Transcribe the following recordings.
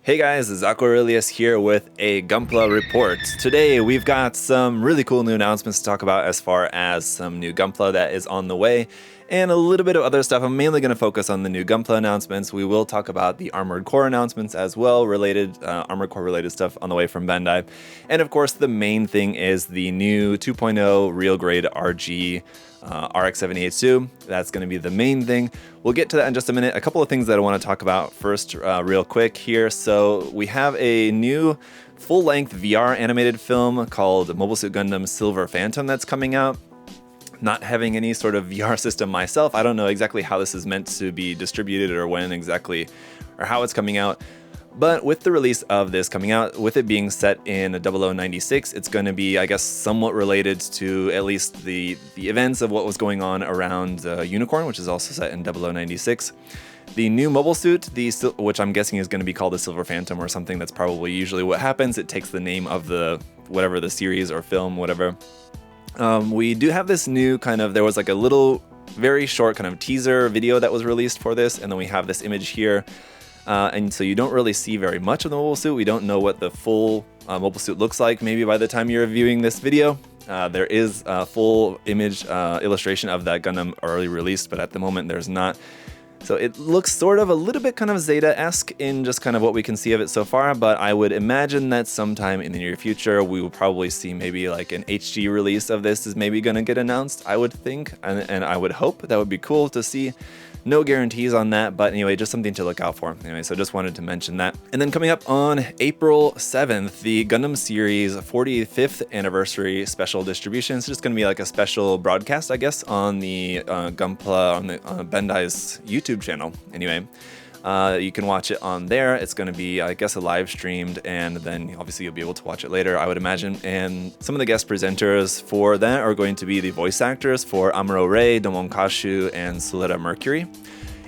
Hey guys, ZakuAurelius here with a Gunpla report. Today we've got some really cool new announcements to talk about as far as some new Gunpla that is on the way, and a little bit of other stuff. I'm mainly going to focus on the new Gunpla announcements. We will talk about the Armored Core announcements as well, Armored Core related stuff on the way from Bandai. And of course the main thing is the new 2.0 real grade RG RX-78-2. That's going to be the main thing. We'll get to that in just a minute. A couple of things that I want to talk about first real quick here. So we have a new full-length VR animated film called Mobile Suit Gundam Silver Phantom that's coming out. Not having any sort of VR system myself, I don't know exactly how this is meant to be distributed or when exactly or how it's coming out. But with the release of this coming out, with it being set in 0096, it's going to be, I guess, somewhat related to at least the events of what was going on around Unicorn, which is also set in 0096. The new mobile suit, which I'm guessing is going to be called the Silver Phantom or something, that's probably usually what happens. It takes the name of the series or film, whatever. We do have this new there was like a little, very short kind of teaser video that was released for this, and then we have this image here. And so you don't really see very much of the mobile suit. We don't know what the full mobile suit looks like. Maybe by the time you're viewing this video, there is a full image illustration of that Gundam already released, but at the moment there's not. So it looks sort of a little bit kind of Zeta-esque in just kind of what we can see of it so far, but I would imagine that sometime in the near future we will probably see maybe like an HD release of this is maybe going to get announced, I would think, and I would hope. That would be cool to see. No guarantees on that, but anyway, just something to look out for. Anyway, so just wanted to mention that. And then coming up on April 7th, the Gundam series 45th anniversary special distribution. It's just going to be like a special broadcast, I guess, on the Gunpla, on the Bandai's YouTube channel. Anyway, you can watch it on there. It's going to be, I guess, a live streamed, and then obviously you'll be able to watch it later, I would imagine. And some of the guest presenters for that are going to be the voice actors for Amuro Ray, Domon Kashu, and Solera Mercury.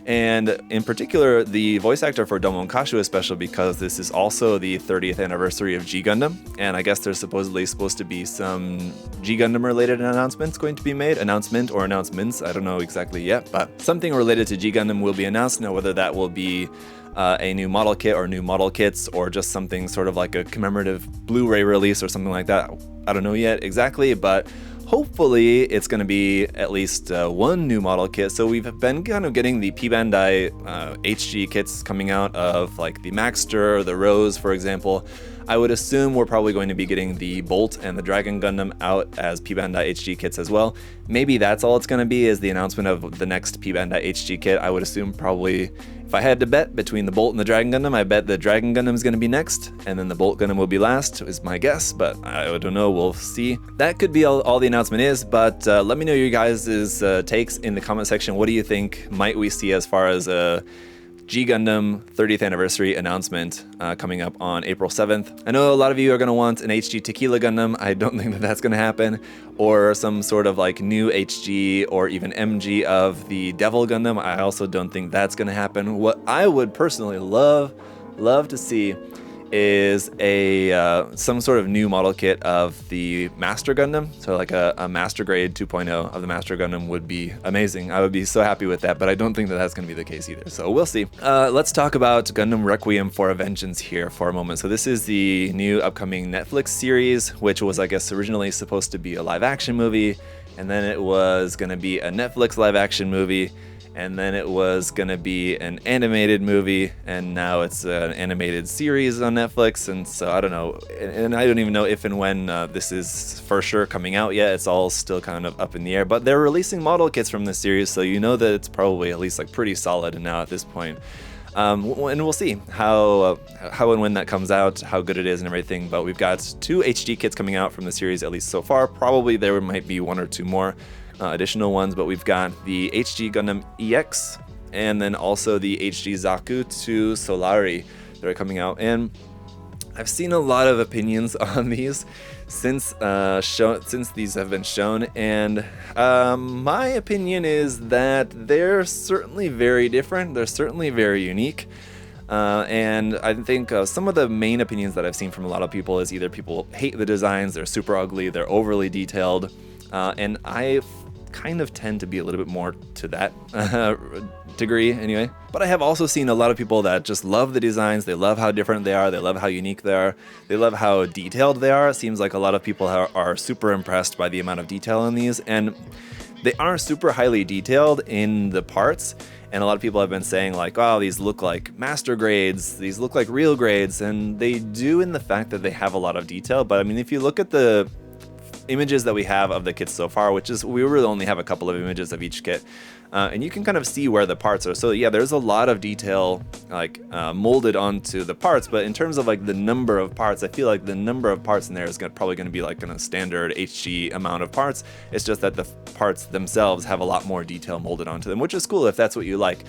And in particular, the voice actor for Domon Kashu is special because this is also the 30th anniversary of G Gundam, and I guess there's supposedly supposed to be some G Gundam related announcements going to be made. Announcement or announcements, I don't know exactly yet, but something related to G Gundam will be announced. Now, whether that will be a new model kit or new model kits or just something sort of like a commemorative Blu-ray release or something like that, I don't know yet exactly, but hopefully it's going to be at least one new model kit. So we've been kind of getting the Bandai HG kits coming out of like the Maxter or the Rose, for example. I would assume we're probably going to be getting the Bolt and the Dragon Gundam out as Bandai HG kits as well. Maybe that's all it's going to be, is the announcement of the next Bandai HG kit. I would assume probably, if I had to bet between the Bolt and the Dragon Gundam, I bet the Dragon Gundam is going to be next, and then the Bolt Gundam will be last, is my guess, but I don't know, we'll see. That could be all the announcement is, but let me know your guys' takes in the comment section. What do you think might we see as far as a G Gundam 30th anniversary announcement coming up on April 7th. I know a lot of you are going to want an HG Tequila Gundam. I don't think that that's going to happen. Or some sort of like new HG or even MG of the Devil Gundam. I also don't think that's going to happen. What I would personally love to see is some sort of new model kit of the Master Gundam. So like a Master Grade 2.0 of the Master Gundam would be amazing. I would be so happy with that, but I don't think that that's going to be the case either. So we'll see. Let's talk about Gundam Requiem for a Vengeance here for a moment. So this is the new upcoming Netflix series, which was, I guess, originally supposed to be a live action movie, and then it was going to be a Netflix live action movie, and then it was going to be an animated movie, and now it's an animated series on Netflix, and so I don't know, and I don't even know if and when this is for sure coming out yet. It's all still kind of up in the air, but they're releasing model kits from this series, so you know that it's probably at least like pretty solid now at this point. And we'll see how and when that comes out, how good it is and everything, but we've got 2 HD kits coming out from the series, at least so far. Probably there might be 1 or 2 more additional ones, but we've got the HG Gundam EX and then also the HG Zaku 2 Solari that are coming out, and I've seen a lot of opinions on these since these have been shown, and my opinion is that they're certainly very different. They're certainly very unique. And I think some of the main opinions that I've seen from a lot of people is either people hate the designs, they're super ugly, they're overly detailed, and I kind of tend to be a little bit more to that degree anyway. But I have also seen a lot of people that just love the designs. They love how different they are. They love how unique they are. They love how detailed they are. It seems like a lot of people are super impressed by the amount of detail in these, and they are super highly detailed in the parts. And a lot of people have been saying like, wow, these look like master grades, these look like real grades, and they do in the fact that they have a lot of detail. But I mean, if you look at the images that we have of the kits so far, which is, we really only have a couple of images of each kit, and you can kind of see where the parts are. So yeah, there's a lot of detail like molded onto the parts, but in terms of like the number of parts, I feel like the number of parts in there is probably going to be like a standard HG amount of parts. It's just that the parts themselves have a lot more detail molded onto them, which is cool if that's what you like.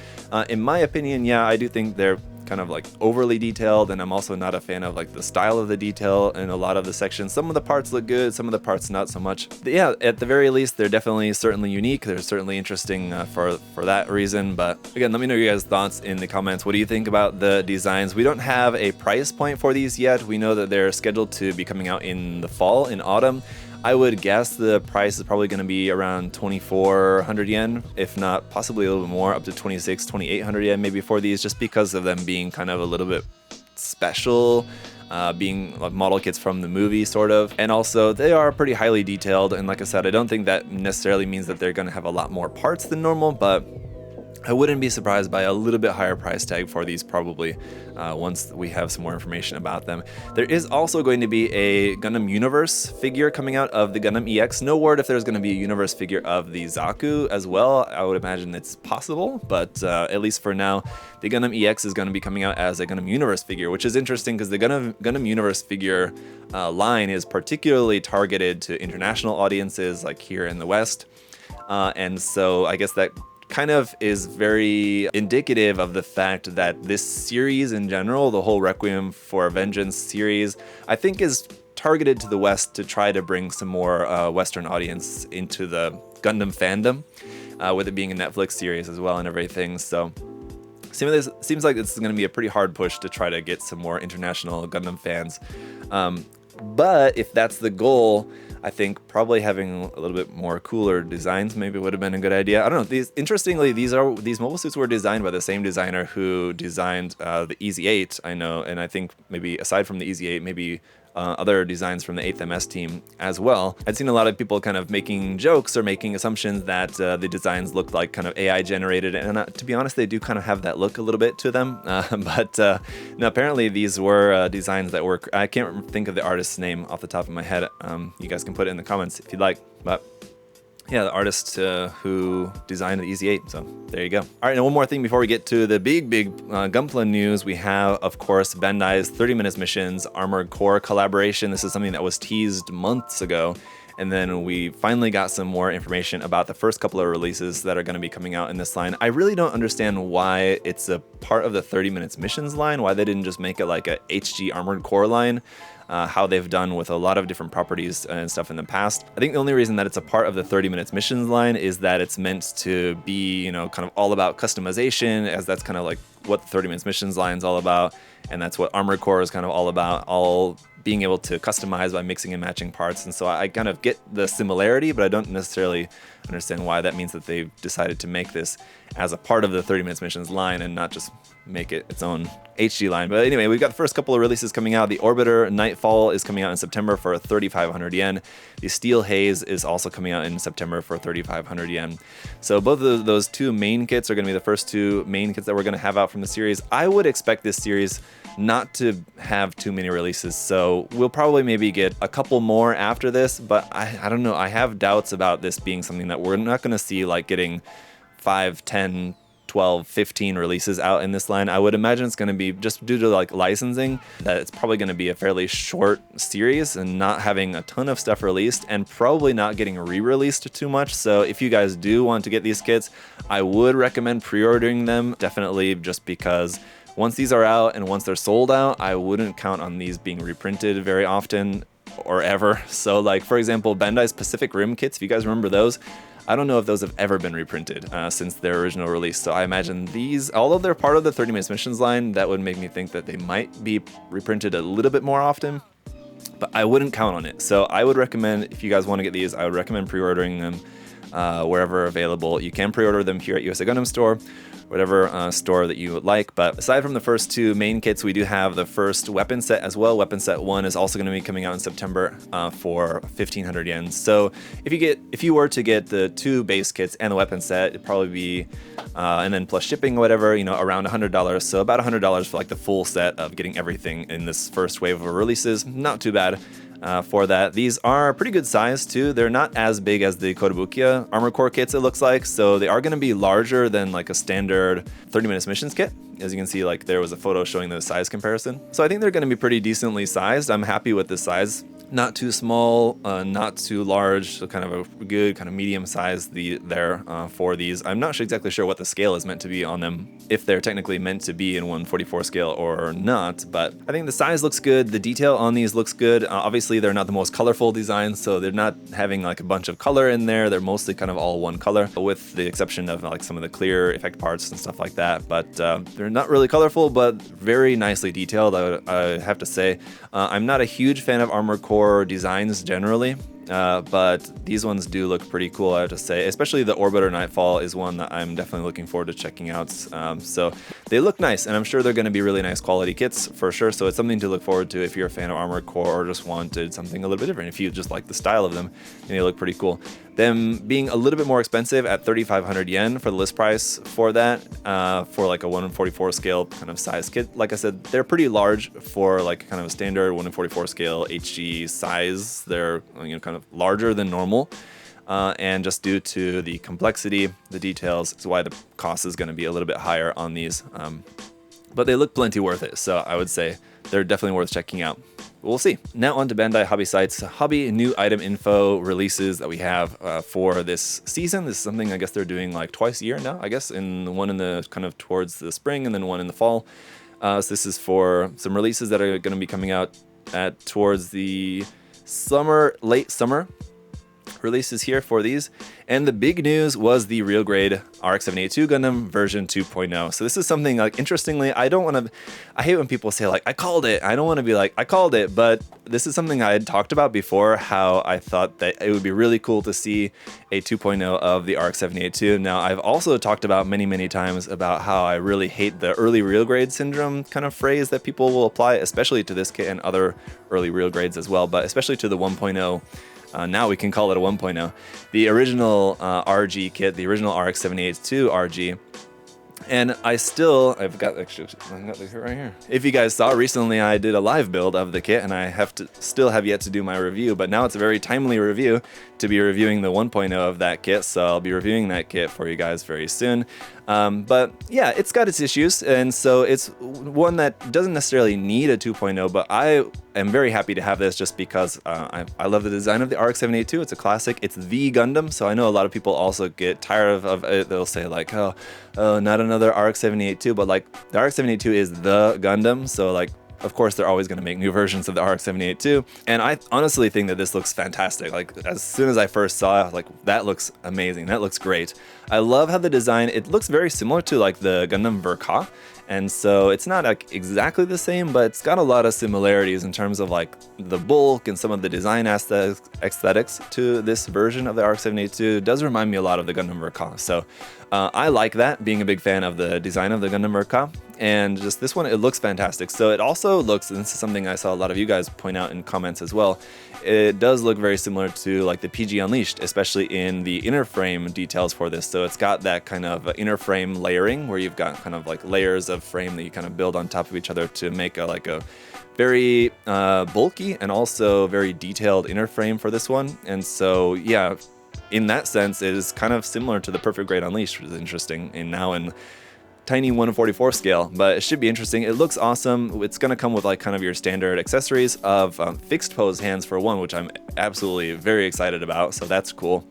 In my opinion, yeah, I do think they're kind of like overly detailed, and I'm also not a fan of like the style of the detail in a lot of the sections. Some of the parts look good, some of the parts not so much. But yeah, at the very least, they're definitely certainly unique. They're certainly interesting for that reason. But again, let me know your guys' thoughts in the comments. What do you think about the designs? We don't have a price point for these yet. We know that they're scheduled to be coming out in the fall, in autumn. I would guess the price is probably going to be around 2,400 yen, if not possibly a little bit more, up to 2,800 yen maybe for these, just because of them being kind of a little bit special, being like model kits from the movie sort of. And also they are pretty highly detailed, and like I said, I don't think that necessarily means that they're going to have a lot more parts than normal, but I wouldn't be surprised by a little bit higher price tag for these probably once we have some more information about them. There is also going to be a Gundam Universe figure coming out of the Gundam EX. No word if there's going to be a Universe figure of the Zaku as well. I would imagine it's possible, but at least for now, the Gundam EX is going to be coming out as a Gundam Universe figure, which is interesting because the Gundam Universe figure line is particularly targeted to international audiences like here in the West. And so I guess that kind of is very indicative of the fact that this series in general, the whole Requiem for Vengeance series, I think is targeted to the West to try to bring some more Western audience into the Gundam fandom, with it being a Netflix series as well and everything. So seems like it's going to be a pretty hard push to try to get some more international Gundam fans. But if that's the goal, I think probably having a little bit more cooler designs maybe would have been a good idea. I don't know. Interestingly, these mobile suits were designed by the same designer who designed the EZ8, I know, and I think maybe aside from the EZ8, maybe other designs from the 8th MS team as well. I'd seen a lot of people kind of making jokes or making assumptions that the designs looked like kind of AI generated, and to be honest, they do kind of have that look a little bit to them. But no, apparently these were designs that were, I can't think of the artist's name off the top of my head. You guys can put it in the comments if you'd like, but yeah, the artist who designed the EZ8, so there you go. All right, now one more thing before we get to the big Gunpla news. We have, of course, Bandai's 30 Minutes Missions Armored Core collaboration. This is something that was teased months ago, and then we finally got some more information about the first couple of releases that are going to be coming out in this line. I really don't understand why it's a part of the 30 Minutes Missions line, why they didn't just make it like a HG Armored Core line. How they've done with a lot of different properties and stuff in the past. I think the only reason that it's a part of the 30 Minutes Missions line is that it's meant to be, you know, kind of all about customization, as that's kind of like what the 30 Minutes Missions line is all about, and that's what Armored Core is kind of all about, all being able to customize by mixing and matching parts. And so I kind of get the similarity, but I don't necessarily understand why that means that they've decided to make this as a part of the 30 Minutes Missions line and not just make it its own HG line. But anyway, we've got the first couple of releases coming out. The Orbiter Nightfall is coming out in September for 3,500 yen. The Steel Haze is also coming out in September for 3,500 yen. So both of those two main kits are going to be the first two main kits that we're going to have out from the series. I would expect this series not to have too many releases, so we'll probably maybe get a couple more after this, but I don't know. I have doubts about this being something that we're not going to see like getting 5, 10, 12, 15 releases out in this line. I would imagine it's going to be, just due to like licensing, that it's probably going to be a fairly short series and not having a ton of stuff released and probably not getting re-released too much. So if you guys do want to get these kits, I would recommend pre-ordering them, definitely, just because once these are out and once they're sold out, I wouldn't count on these being reprinted very often or ever. So like, for example, Bandai's Pacific Rim kits, if you guys remember those, I don't know if those have ever been reprinted since their original release. So I imagine these, although they're part of the 30 Minutes Missions line, that would make me think that they might be reprinted a little bit more often, but I wouldn't count on it. So I would recommend, if you guys want to get these, I would recommend pre-ordering them. wherever available. You can pre-order them here at USA Gundam Store, whatever store that you would like. But aside from the first two main kits, we do have the first weapon set as well. Weapon set 1 is also going to be coming out in September for 1,500 yen. So if you were to get the 2 base kits and the weapon set, it'd probably be and then plus shipping or whatever, around $100. So about $100 for like the full set of getting everything in this first wave of releases. Not too bad. For that. These are pretty good size too. They're not as big as the Kotobukiya Armor Core kits, it looks like, so they are going to be larger than like a standard 30 minutes missions kit. As you can see, like there was a photo showing the size comparison. So I think they're going to be pretty decently sized. I'm happy with the size. Not too small, not too large, so kind of a good kind of medium size there for these. I'm not exactly sure what the scale is meant to be on them, if they're technically meant to be in 1/44 scale or not, but I think the size looks good. The detail on these looks good. Obviously, they're not the most colorful designs, so they're not having like a bunch of color in there. They're mostly kind of all one color, with the exception of like some of the clear effect parts and stuff like that. But they're not really colorful, but very nicely detailed, I have to say. I'm not a huge fan of Armor Core designs generally, but these ones do look pretty cool, I have to say. Especially the Orbiter Nightfall is one that I'm definitely looking forward to checking out. So they look nice, and I'm sure they're going to be really nice quality kits for sure. So it's something to look forward to if you're a fan of Armored Core or just wanted something a little bit different. If you just like the style of them, then they look pretty cool. Them being a little bit more expensive at 3,500 yen for the list price for that, for like a 1/44 scale kind of size kit. Like I said, they're pretty large for like kind of a standard 1/44 scale HG size. They're kind of larger than normal. And just due to the complexity, the details, is why the cost is going to be a little bit higher on these. But they look plenty worth it, so I would say they're definitely worth checking out. We'll see. Now on to Bandai Hobby Sites. Hobby new item info releases that we have for this season. This is something I guess they're doing like twice a year now, I guess, one in the kind of towards the spring and then one in the fall. So this is for some releases that are going to be coming out towards the late summer releases here for these. And the big news was the real grade RX-78-2 Gundam version 2.0. So this is something like, interestingly, I hate when people say like, I called it. I don't want to be like, I called it, but this is something I had talked about before, how I thought that it would be really cool to see a 2.0 of the RX-78-2. Now, I've also talked about many times about how I really hate the early real grade syndrome kind of phrase that people will apply, especially to this kit and other early real grades as well, but especially to the 1.0. Now we can call it a 1.0. The original RG kit, the original RX-78-2 RG. And I've got the kit right here. If you guys saw, recently I did a live build of the kit, and I still have yet to do my review, but now it's a very timely review to be reviewing the 1.0 of that kit, so I'll be reviewing that kit for you guys very soon. But yeah, it's got its issues, and so it's one that doesn't necessarily need a 2.0, but I am very happy to have this just because I love the design of the RX-78-2. It's a classic. It's the Gundam, so I know a lot of people also get tired of it. They'll say like, oh, not another RX-78-2, but like the RX-78-2 is the Gundam, so like, of course, they're always going to make new versions of the RX-78-2, and I honestly think that this looks fantastic. Like, as soon as I first saw it, I was like, that looks amazing. That looks great. I love how the design, it looks very similar to like the Gundam Verka, and so it's not like exactly the same, but it's got a lot of similarities in terms of like the bulk and some of the design aesthetics to this version of the RX-78-2. It does remind me a lot of the Gundam Verka, so I like that, being a big fan of the design of the Gundam Verka. And just this one, it looks fantastic. So it also looks, and this is something I saw a lot of you guys point out in comments as well, it does look very similar to like the PG Unleashed, especially in the inner frame details for this. So it's got that kind of inner frame layering where you've got kind of like layers of frame that you kind of build on top of each other to make a very bulky and also very detailed inner frame for this one. And so yeah, in that sense, it is kind of similar to the Perfect Grade Unleashed, which is interesting, and now in tiny 1/44 scale, but it should be interesting. It looks awesome. It's going to come with like kind of your standard accessories of fixed pose hands for one, which I'm absolutely very excited about, so that's cool.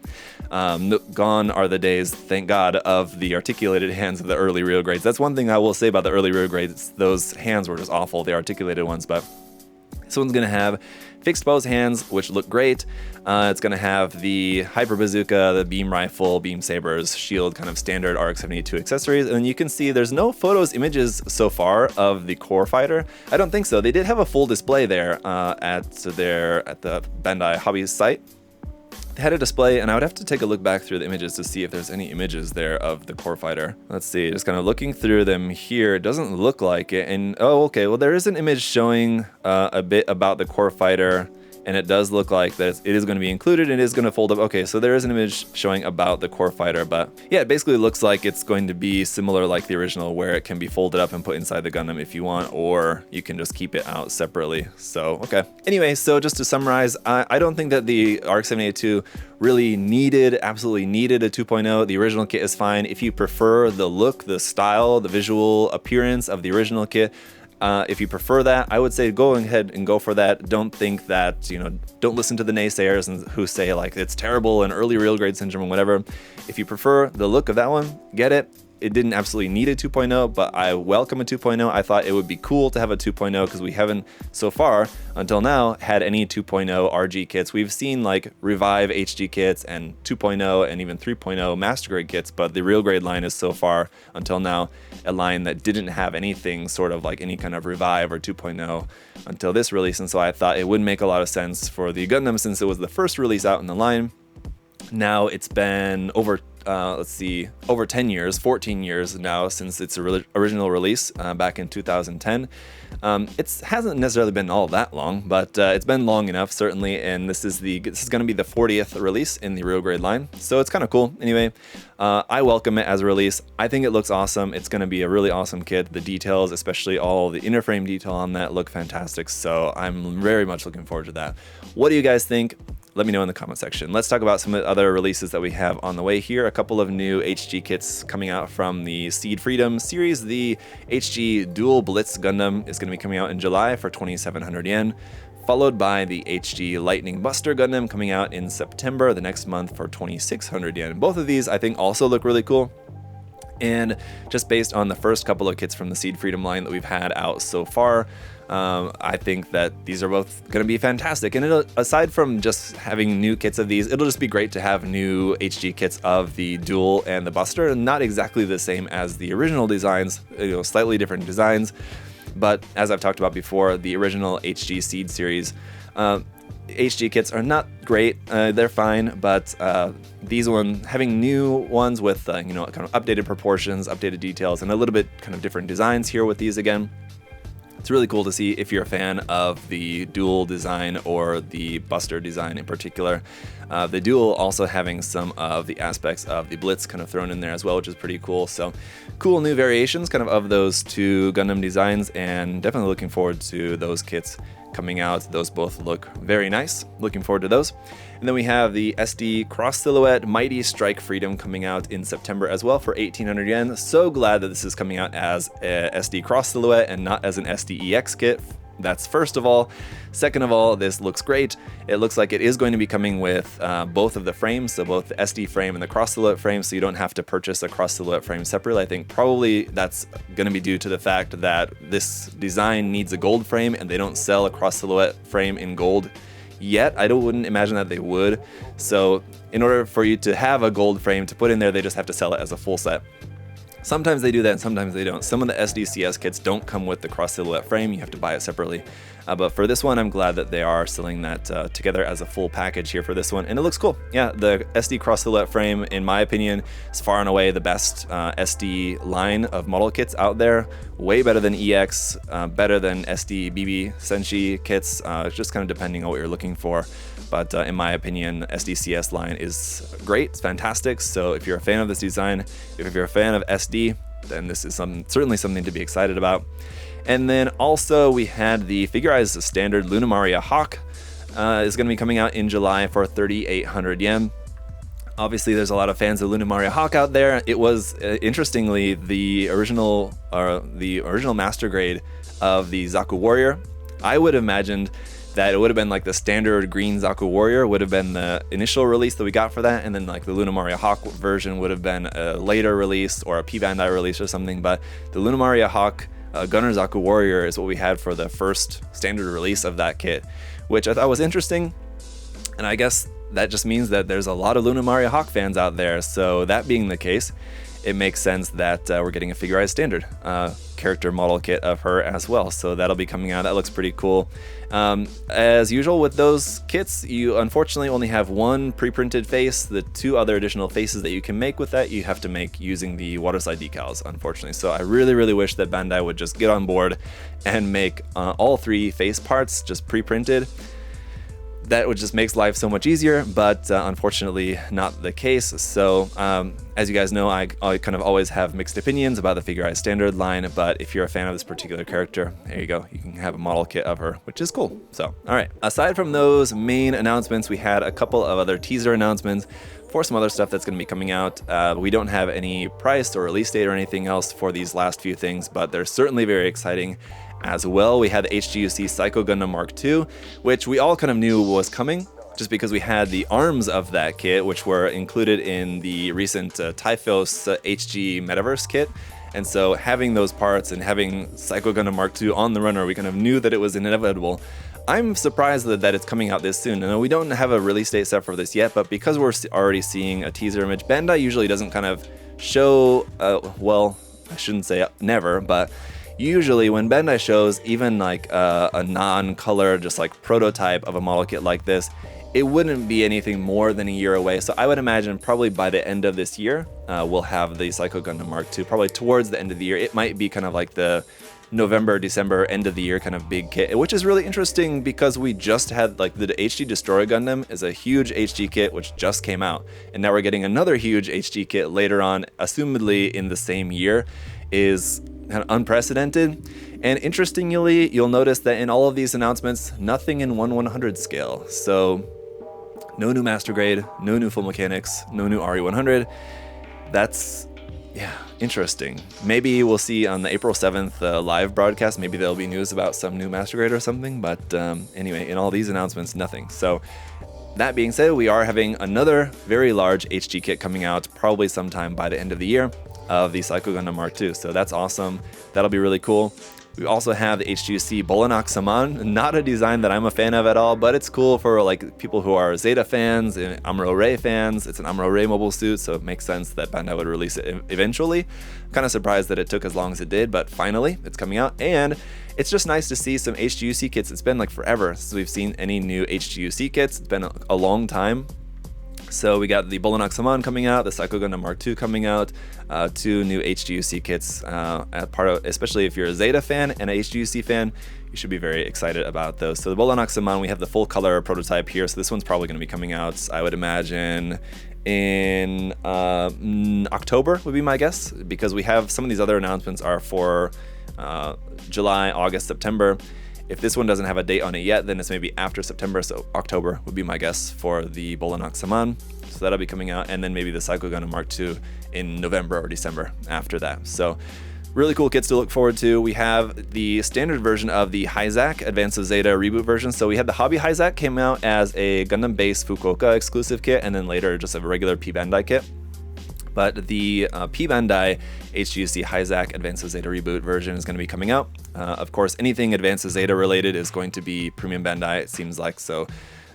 Gone are the days, thank God, of the articulated hands of the early real grades. That's one thing I will say about the early real grades. Those hands were just awful, the articulated ones, but this one's going to have fixed pose hands, which look great. It's going to have the Hyper Bazooka, the beam rifle, beam sabers, shield, kind of standard RX-72 accessories. And you can see there's no images so far of the core fighter. I don't think so. They did have a full display there at the Bandai Hobby site. They had a display, and I would have to take a look back through the images to see if there's any images there of the core fighter. Let's see, just kind of looking through them here, it doesn't look like it. And oh, okay, well there is an image showing a bit about the core fighter, and it does look like that it is going to be included and it is going to fold up. Okay, so there is an image showing about the core fighter, but yeah, it basically looks like it's going to be similar like the original, where it can be folded up and put inside the Gundam if you want, or you can just keep it out separately. So, okay. Anyway, so just to summarize, I don't think that the RX-78-2 really absolutely needed a 2.0. The original kit is fine. If you prefer the look, the style, the visual appearance of the original kit, if you prefer that, I would say go ahead and go for that. Don't think that, don't listen to the naysayers and who say like it's terrible and early real grade syndrome and whatever. If you prefer the look of that one, get it. It didn't absolutely need a 2.0, but I welcome a 2.0. I thought it would be cool to have a 2.0 because we haven't so far until now had any 2.0 RG kits. We've seen like Revive HG kits and 2.0 and even 3.0 Master Grade kits, but the real grade line is so far until now a line that didn't have anything sort of like any kind of Revive or 2.0 until this release. And so I thought it would make a lot of sense for the Gundam since it was the first release out in the line. Now it's been over 10 years, 14 years now since its original release back in 2010. It hasn't necessarily been all that long, but it's been long enough certainly, and this is going to be the 40th release in the real grade line, so it's kind of cool. Anyway, I welcome it as a release. I think it looks awesome. It's going to be a really awesome kit. The details, especially all the inner frame detail on that, look fantastic, so I'm very much looking forward to that. What do you guys think? Let me know in the comment section. Let's talk about some of the other releases that we have on the way here. A couple of new HG kits coming out from the Seed Freedom series. The HG Dual Blitz Gundam is going to be coming out in July for 2,700 yen, followed by the HG Lightning Buster Gundam coming out in September the next month for 2,600 yen. Both of these I think also look really cool. And just based on the first couple of kits from the Seed Freedom line that we've had out so far, I think that these are both going to be fantastic. And aside from just having new kits of these, it'll just be great to have new HG kits of the Dual and the Buster. Not exactly the same as the original designs, slightly different designs. But as I've talked about before, the original HG Seed series, HG kits are not great. They're fine, but these having new ones with kind of updated proportions, updated details, and a little bit kind of different designs here with these again. It's really cool to see if you're a fan of the Dual design or the Buster design in particular. The Dual also having some of the aspects of the Blitz kind of thrown in there as well, which is pretty cool. So cool new variations kind of those two Gundam designs, and definitely looking forward to those kits coming out. Those both look very nice. Looking forward to those. And then we have the SD Cross Silhouette Mighty Strike Freedom coming out in September as well for 1,800 yen. So glad that this is coming out as a SD Cross Silhouette and not as an SDEX kit. That's first of all. Second of all, this looks great. It looks like it is going to be coming with both of the frames, so both the SD frame and the Cross Silhouette frame, so you don't have to purchase a Cross Silhouette frame separately. I think probably that's going to be due to the fact that this design needs a gold frame and they don't sell a Cross Silhouette frame in gold yet. I wouldn't imagine that they would. So in order for you to have a gold frame to put in there, they just have to sell it as a full set. Sometimes they do that and sometimes they don't. Some of the SDCS kits don't come with the Cross Silhouette frame. You have to buy it separately. But for this one, I'm glad that they are selling that together as a full package here for this one. And it looks cool. Yeah, the SD Cross Silhouette frame, in my opinion, is far and away the best SD line of model kits out there. Way better than EX, better than SD BB Senshi kits, just kind of depending on what you're looking for. But in my opinion, SDCS line is great. It's fantastic. So if you're a fan of this design, if you're a fan of SD, then this is certainly something to be excited about. And then also we had the Figurized Standard Lunamaria Hawk is going to be coming out in July for 3,800 yen. Obviously, there's a lot of fans of Lunamaria Hawk out there. It was, interestingly, the original master grade of the Zaku Warrior. I would have imagined that it would have been like the standard green Zaku Warrior would have been the initial release that we got for that, and then like the Lunamaria Hawk version would have been a later release or a Bandai release or something. But the Lunamaria Hawk Gunner Zaku Warrior is what we had for the first standard release of that kit, which I thought was interesting. And I guess that just means that there's a lot of Lunamaria Hawk fans out there. So that being the case, it makes sense that we're getting a figurized standard character model kit of her as well. So that'll be coming out. That looks pretty cool. As usual with those kits, you unfortunately only have one pre-printed face. The 2 other additional faces that you can make with that, you have to make using the waterslide decals, unfortunately. So I really wish that Bandai would just get on board and make all 3 face parts just pre-printed. That would just makes life so much easier, but unfortunately not the case. So as you guys know, I kind of always have mixed opinions about the figurized standard line, but if you're a fan of this particular character, there you go. You can have a model kit of her, which is cool. So, all right. Aside from those main announcements, we had a couple of other teaser announcements for some other stuff that's going to be coming out. We don't have any price or release date or anything else for these last few things, but they're certainly very exciting. As well, we had the HGUC Psycho Gundam Mark II, which we all kind of knew was coming, just because we had the arms of that kit, which were included in the recent Typhos HG Metaverse kit. And so having those parts and having Psycho Gundam Mark II on the runner, we kind of knew that it was inevitable. I'm surprised that it's coming out this soon. And we don't have a release date set for this yet, but because we're already seeing a teaser image, Bandai usually doesn't kind of show, well, I shouldn't say never, but usually when Bandai shows even like a non-color, just like prototype of a model kit like this, it wouldn't be anything more than a year away. So I would imagine probably by the end of this year, we'll have the Psycho Gundam Mark II, probably towards the end of the year. It might be kind of like the November, December, end of the year kind of big kit, which is really interesting because we just had like the HG Destroyer Gundam is a huge HG kit which just came out. And now we're getting another huge HG kit later on, assumedly in the same year, is kind of unprecedented. And interestingly, you'll notice that in all of these announcements, nothing in 1/100 scale. So no new master grade, no new full mechanics, no new RE100. That's, yeah, interesting. Maybe we'll see on the April 7th live broadcast, maybe there'll be news about some new master grade or something. But anyway, in all these announcements, nothing. So that being said, we are having another very large HG kit coming out probably sometime by the end of the year of the Psycho Gundam Mark II. So that's awesome. That'll be really cool. We also have the HGUC Bolanak Saman, not a design that I'm a fan of at all, but it's cool for like people who are Zeta fans and Amuro Ray fans. It's an Amuro Ray mobile suit, so it makes sense that Bandai would release it eventually. I'm kind of surprised that it took as long as it did, but finally it's coming out. And it's just nice to see some HGUC kits. It's been like forever since we've seen any new HGUC kits. It's been a long time. So we got the Bolanak Saman coming out, the Psycho Gundam Mark II coming out, 2 new HGUC kits. Especially if you're a Zeta fan and an HGUC fan, you should be very excited about those. So the Bolanak Saman, we have the full color prototype here. So this one's probably going to be coming out, I would imagine, in October would be my guess, because we have some of these other announcements are for July, August, September. If this one doesn't have a date on it yet, then it's maybe after September, so October would be my guess for the Bolanak Saman. So that'll be coming out, and then maybe the Psycho Gundam Mark II in November or December after that. So really cool kits to look forward to. We have the standard version of the Hyzak Advance of Zeta reboot version. So we had the Hobby Hyzak came out as a Gundam-based Fukuoka exclusive kit, and then later just a regular P Bandai kit. But the P Bandai HGUC Hyzak Advance of Zeta reboot version is going to be coming out. Of course, anything Advance of Zeta related is going to be premium Bandai, it seems like. So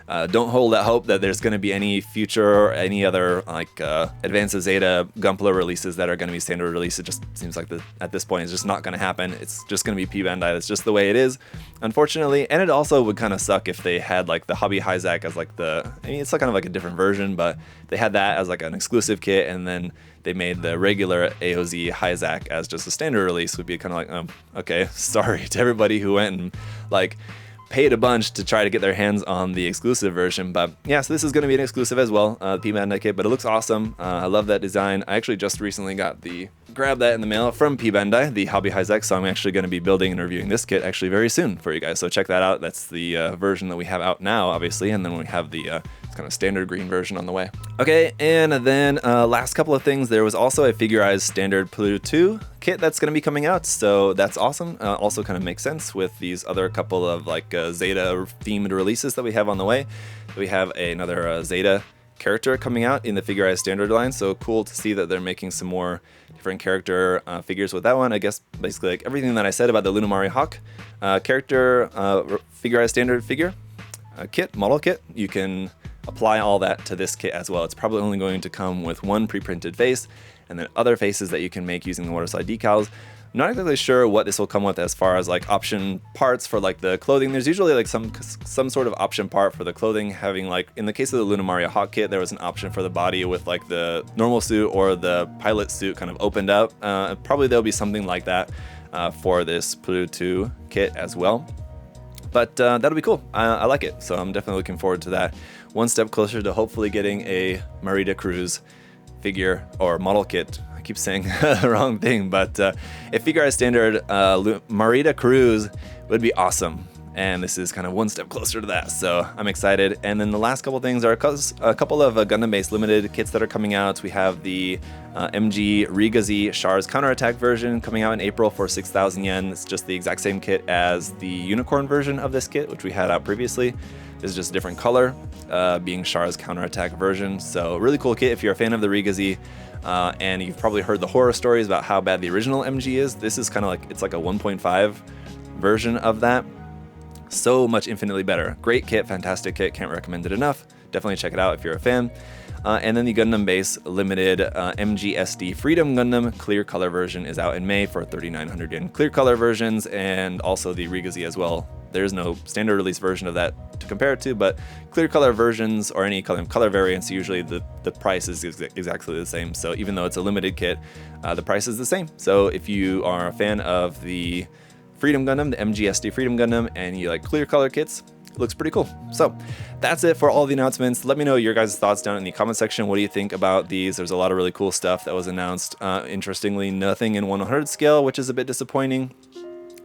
don't hold that hope that there's going to be any future or any other like Advance of Zeta Gunpla releases that are going to be standard release. It just seems like at this point it's just not going to happen. It's just going to be P Bandai. That's just the way it is, unfortunately. And it also would kind of suck if they had like the Hobby Hyzak as like it's like kind of like a different version, but they had that as like an exclusive kit, and then they made the regular AOZ Hyzak as just a standard release. Would be kind of like, okay, sorry to everybody who went and like paid a bunch to try to get their hands on the exclusive version. But yeah, so this is going to be an exclusive as well, P Bandai kit, but it looks awesome. I love that design. I actually just recently grabbed that in the mail from P Bandai, the Hobby Hyzak, so I'm actually going to be building and reviewing this kit actually very soon for you guys. So check that out. That's the version that we have out now, obviously, and then we have the kind of standard green version on the way. Okay, and then last couple of things, there was also a figurized standard Pluto 2 kit that's going to be coming out, so that's awesome. Also kind of makes sense with these other couple of like Zeta themed releases that we have on the way. We have another Zeta character coming out in the figurized standard line, so cool to see that they're making some more different character figures with that one. I guess basically like everything that I said about the Lunamari Hawk character figurized standard figure model kit, you can apply all that to this kit as well. It's probably only going to come with one pre-printed face, and then other faces that you can make using the water slide decals. I'm not exactly sure what this will come with as far as like option parts for like the clothing. There's usually like some sort of option part for the clothing, having like in the case of the Luna Maria Hawk kit, there was an option for the body with like the normal suit or the pilot suit kind of opened up. Probably there'll be something like that for this Pluto kit as well. But that'll be cool. I like it, so I'm definitely looking forward to that. One step closer to hopefully getting a Marita Cruz figure or model kit. I keep saying the wrong thing, but if Figure Art Standard Marita Cruz would be awesome. And this is kind of one step closer to that, so I'm excited. And then the last couple things are a couple of Gundam-based limited kits that are coming out. We have the MG Rigazi Char's counterattack version coming out in April for 6,000 yen. It's just the exact same kit as the Unicorn version of this kit, which we had out previously. This is just a different color, being Char's counterattack version. So really cool kit if you're a fan of the Rigazi. And you've probably heard the horror stories about how bad the original MG is. This is kind of like, it's like a 1.5 version of that. So much infinitely better. Great kit, fantastic kit, can't recommend it enough. Definitely check it out if you're a fan. And then the Gundam base limited MGSD Freedom Gundam clear color version is out in May for 3,900 yen. Clear color versions, and also the Rigazi as well. There's no standard release version of that to compare it to, but clear color versions or any color variants, usually the price is exactly the same. So even though it's a limited kit, the price is the same. So if you are a fan of the Freedom Gundam, the MGSD Freedom Gundam, and you like clear color kits, it looks pretty cool. So that's it for all the announcements. Let me know your guys' thoughts down in the comment section. What do you think about these? There's a lot of really cool stuff that was announced. Interestingly, nothing in 1/100 scale, which is a bit disappointing.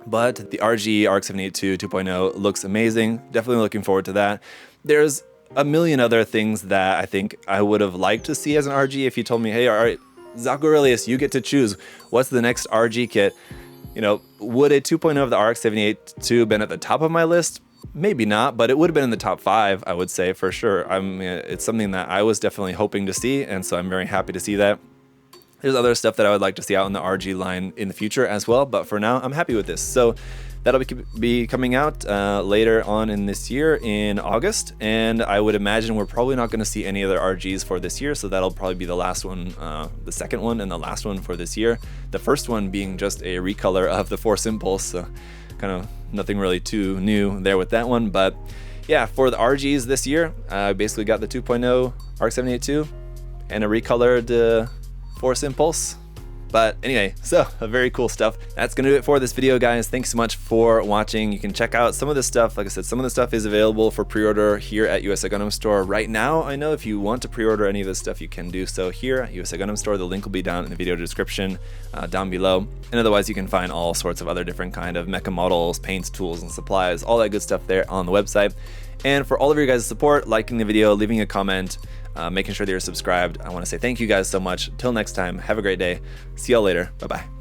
But the RG RX-78-2 2.0 looks amazing. Definitely looking forward to that. There's a million other things that I think I would have liked to see as an RG. If you told me, hey, all right, ZakuAurelius, you get to choose what's the next RG kit. You know, would a 2.0 of the RX-78-2 been at the top of my list? Maybe not, but it would have been in the top 5, I would say, for sure. It's something that I was definitely hoping to see, and so I'm very happy to see that. There's other stuff that I would like to see out in the RG line in the future as well, but for now, I'm happy with this. So that'll be coming out later on in this year in August, and I would imagine we're probably not going to see any other RGs for this year, so that'll probably be the last one, the second one, and the last one for this year. The first one being just a recolor of the Force Impulse, so kind of nothing really too new there with that one. But yeah, for the RGs this year, I basically got the 2.0 RX-78-2 and a recolored Force Impulse. But anyway, so very cool stuff. That's gonna do it for this video, guys. Thanks so much for watching. You can check out some of this stuff. Like I said, some of the stuff is available for pre-order here at USA Gundam Store right now. I know if you want to pre-order any of this stuff, you can do so here at USA Gundam Store. The link will be down in the video description down below. And otherwise, you can find all sorts of other different kind of mecha models, paints, tools, and supplies, all that good stuff there on the website. And for all of your guys' support, liking the video, leaving a comment, making sure that you're subscribed, I want to say thank you guys so much. Till next time, have a great day. See y'all later. Bye-bye.